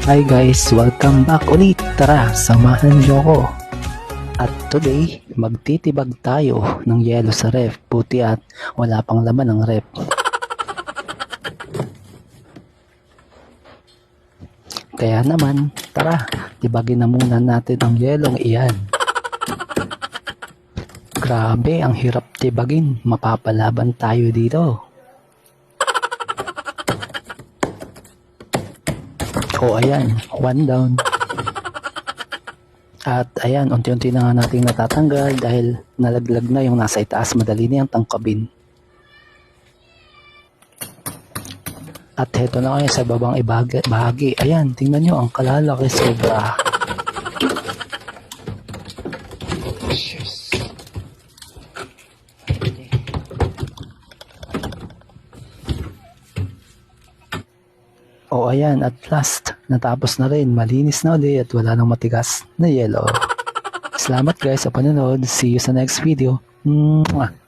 Hi guys, welcome back ulit. Tara, samahan niyo ako. At today, magtitibag tayo ng yelo sa ref. Puti at wala pang laman ng ref. Kaya naman, tara, tibagin na muna natin ang yelong iyan. Grabe, ang hirap tibagin. Mapapalaban tayo dito. O ayan, one down. At ayan, unti-unti na nga nating natatanggal dahil nalaglag na yung nasa itaas. Madali na yung tangkabin. At heto na kayo sa babang bahagi. Ayan, tingnan nyo, ang kalalaki sobra. O ayan, at last, natapos na rin. Malinis na ulit at wala nang matigas na yelo. Salamat guys sa panonood. See you sa next video. Mwah!